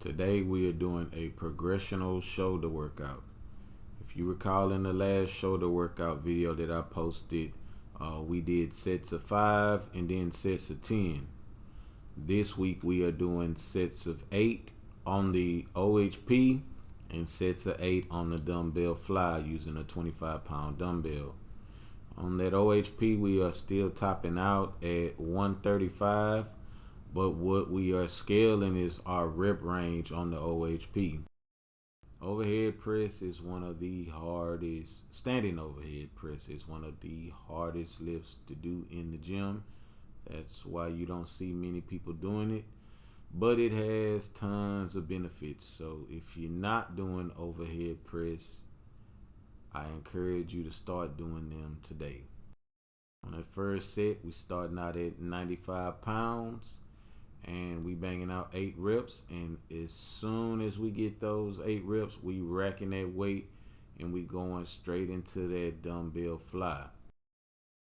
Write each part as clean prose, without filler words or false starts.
Today we are doing a progressional shoulder workout. If you recall in the last shoulder workout video that I posted, we did sets of 5 and then sets of 10. This week we are doing sets of 8 on the OHP and sets of 8 on the dumbbell fly using a 25-pound dumbbell. On that OHP we are still topping out at 135. But what we are scaling is our rep range on the OHP. Overhead press is one of the hardest, standing overhead press is one of the hardest lifts to do in the gym. That's why you don't see many people doing it. But it has tons of benefits. So if you're not doing overhead press, I encourage you to start doing them today. On that first set, we starting out at 95 pounds. And we banging out 8 reps, and as soon as we get those 8 reps, we racking that weight and we going straight into that dumbbell fly.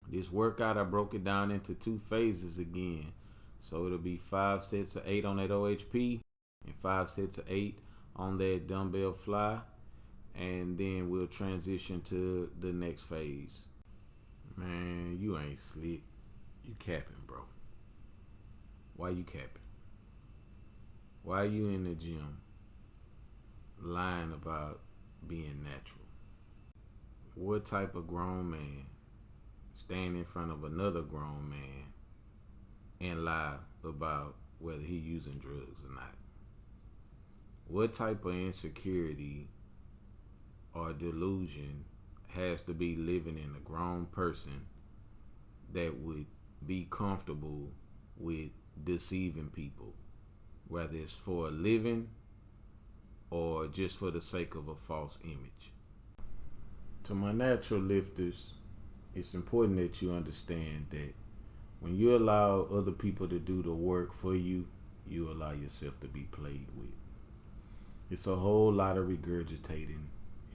This workout, I broke it down into 2 phases again. So it'll be 5 sets of 8 on that OHP and 5 sets of 8 on that dumbbell fly. And then we'll transition to the next phase. Man, you ain't slick. You capping, bro. Why you capping? Why you in the gym lying about being natural? What type of grown man stand in front of another grown man and lie about whether he using drugs or not? What type of insecurity or delusion has to be living in a grown person that would be comfortable with deceiving people, whether it's for a living or just for the sake of a false image? To my natural lifters, it's important that you understand that when you allow other people to do the work for you, you allow yourself to be played with. It's a whole lot of regurgitating.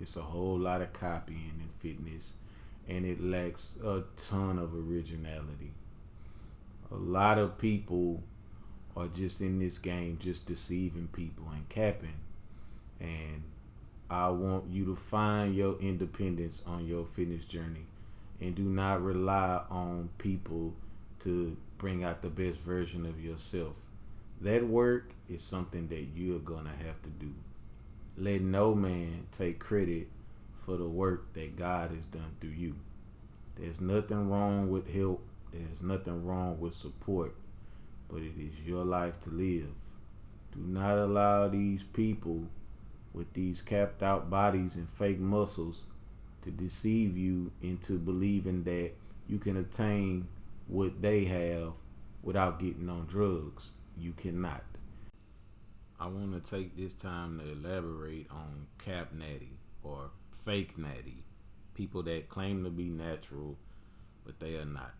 It's a whole lot of copying in fitness, and it lacks a ton of originality. A lot of people are just in this game just deceiving people and capping. And I want you to find your independence on your fitness journey and do not rely on people to bring out the best version of yourself. That work is something that you're going to have to do. Let no man take credit for the work that God has done through you. There's nothing wrong with help. There's nothing wrong with support, but it is your life to live. Do not allow these people with these capped out bodies and fake muscles to deceive you into believing that you can attain what they have without getting on drugs. You cannot. I want to take this time to elaborate on cap natty or fake natty, people that claim to be natural, but they are not.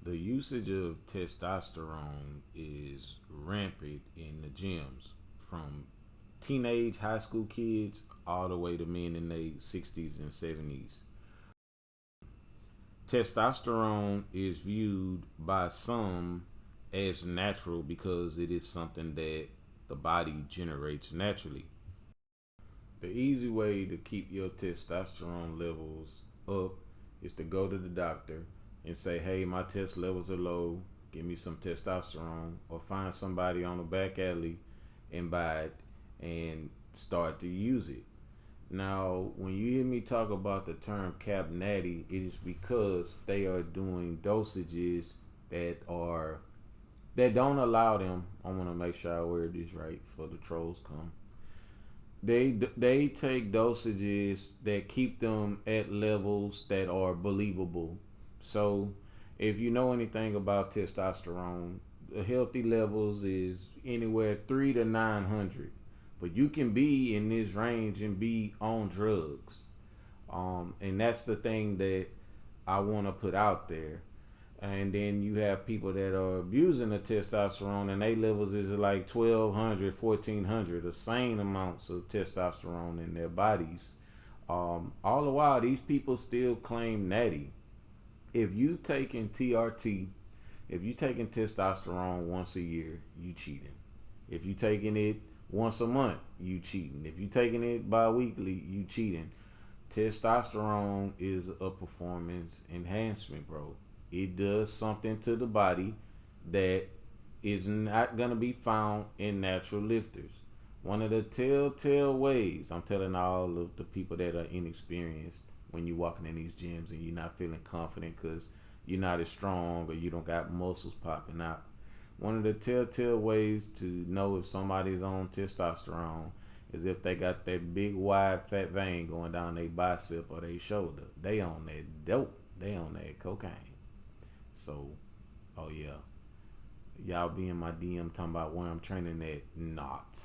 The usage of testosterone is rampant in the gyms, from teenage high school kids all the way to men in their 60s and 70s. Testosterone is viewed by some as natural because it is something that the body generates naturally. The easy way to keep your testosterone levels up is to go to the doctor and say, hey, my test levels are low, give me some testosterone, or find somebody on the back alley and buy it and start to use it. Now, when you hear me talk about the term cap natty, it is because they are doing dosages that don't allow them. I want to make sure I word this right before the trolls come. They take dosages that keep them at levels that are believable. So if you know anything about testosterone, the healthy levels is anywhere 3 to 900. But you can be in this range and be on drugs. And that's the thing that I want to put out there. And then you have people that are abusing the testosterone and their levels is like 1,200, 1,400, the same amounts of testosterone in their bodies. All the while, these people still claim natty. If you taking TRT, if you taking testosterone once a year, you cheating. If you taking it once a month, you cheating. If you taking it bi-weekly, you cheating. Testosterone is a performance enhancement, bro. It does something to the body that is not going to be found in natural lifters. One of the telltale ways, I'm telling all of the people that are inexperienced, when you're walking in these gyms and you're not feeling confident because you're not as strong or you don't got muscles popping out. One of the telltale ways to know if somebody's on testosterone is if they got that big wide fat vein going down their bicep or their shoulder. They on that dope. They on that cocaine. So, oh yeah. Y'all be in my DM talking about where I'm training at. Not.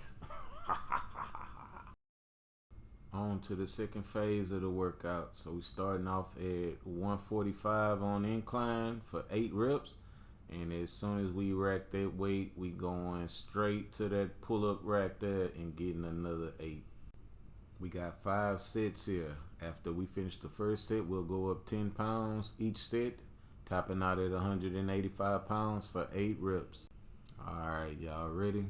On to the second phase of the workout. So we starting off at 145 on incline for 8 reps. And as soon as we rack that weight, we going straight to that pull-up rack there and getting another 8. We got 5 sets here. After we finish the first set, we'll go up 10 pounds each set, topping out at 185 pounds for 8 reps. Alright, y'all ready?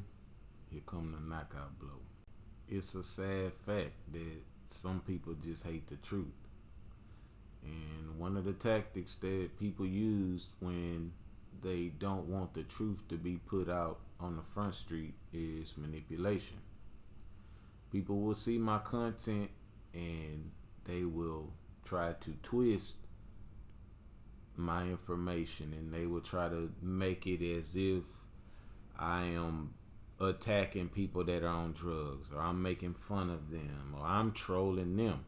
Here come the knockout blow. It's a sad fact that some people just hate the truth. And one of the tactics that people use when they don't want the truth to be put out on the front street is manipulation. People will see my content and they will try to twist my information, and they will try to make it as if I am attacking people that are on drugs, or I'm making fun of them, or I'm trolling them.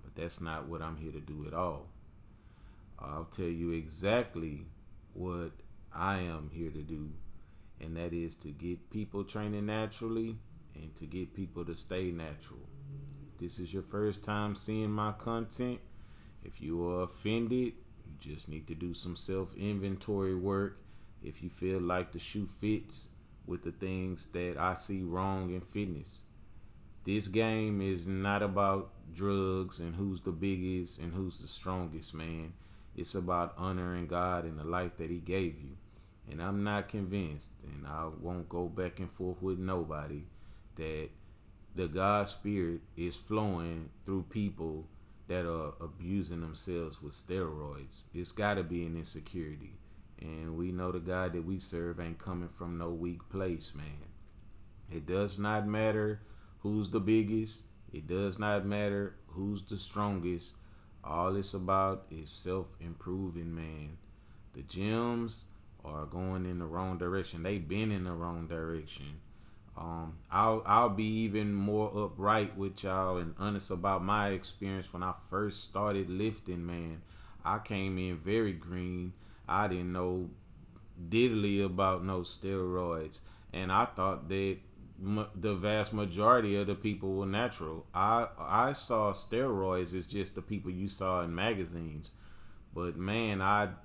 But that's not what I'm here to do at all. I'll tell you exactly what I am here to do, and that is to get people training naturally and to get people to stay natural. If this is your first time seeing my content, if you are offended, you just need to do some self-inventory work. If you feel like the shoe fits with the things that I see wrong in fitness. This game is not about drugs and who's the biggest and who's the strongest, man. It's about honoring God and the life that he gave you. And I'm not convinced, and I won't go back and forth with nobody, that the God spirit is flowing through people that are abusing themselves with steroids. It's got to be an insecurity. And we know the God that we serve ain't coming from no weak place, man. It does not matter who's the biggest. It does not matter who's the strongest. All it's about is self-improving, man. The gyms are going in the wrong direction. They've been in the wrong direction. I'll be even more upright with y'all and honest about my experience when I first started lifting, man. I came in very green. I didn't know diddly about no steroids, and I thought that the vast majority of the people were natural. I saw steroids as just the people you saw in magazines, but man,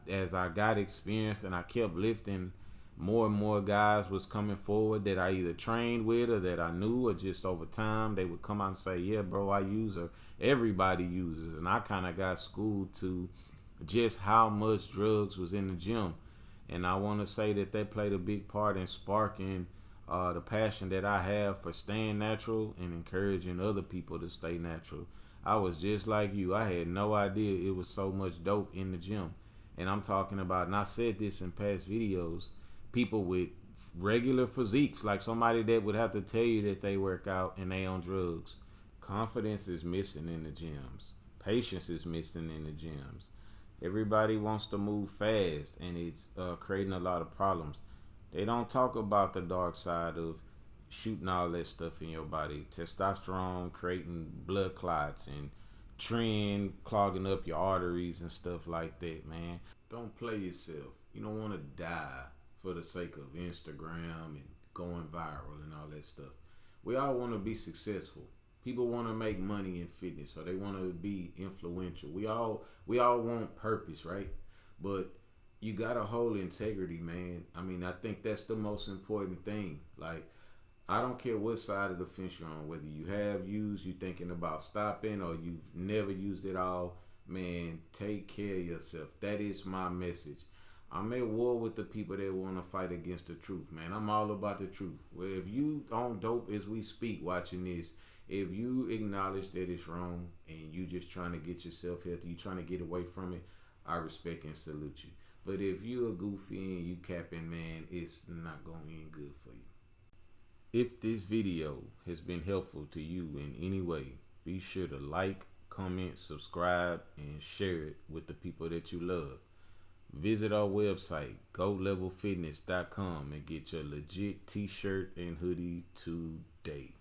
as I got experience and I kept lifting, more and more guys was coming forward that I either trained with or that I knew, or just over time they would come out and say, yeah bro, I use her. Everybody uses. And I kind of got schooled to just how much drugs was in the gym. And I want to say that played a big part in sparking the passion that I have for staying natural and encouraging other people to stay natural. I was just like you. I had no idea it was so much dope in the gym. And I'm talking about, and I said this in past videos, people with regular physiques, like somebody that would have to tell you that they work out and they on drugs. Confidence is missing in the gyms. Patience is missing in the gyms. Everybody wants to move fast, and it's creating a lot of problems. They don't talk about the dark side of shooting all that stuff in your body. Testosterone creating blood clots and tren clogging up your arteries and stuff like that, man. Don't play yourself. You don't want to die for the sake of Instagram and going viral and all that stuff. We all want to be successful. People want to make money in fitness, so they want to be influential. We all want purpose, right? But you gotta hold integrity, man. I mean, I think that's the most important thing. Like, I don't care what side of the fence you're on, whether you have used, you thinking about stopping, or you've never used it all. Man, take care of yourself. That is my message. I'm at war with the people that want to fight against the truth, man. I'm all about the truth. Well, if you on dope as we speak watching this, if you acknowledge that it's wrong and you just trying to get yourself healthy, you trying to get away from it, I respect and salute you. But if you a goofy and you capping, man, it's not going to end good for you. If this video has been helpful to you in any way, be sure to like, comment, subscribe, and share it with the people that you love. Visit our website, goatlevelfitness.com, and get your legit t-shirt and hoodie today.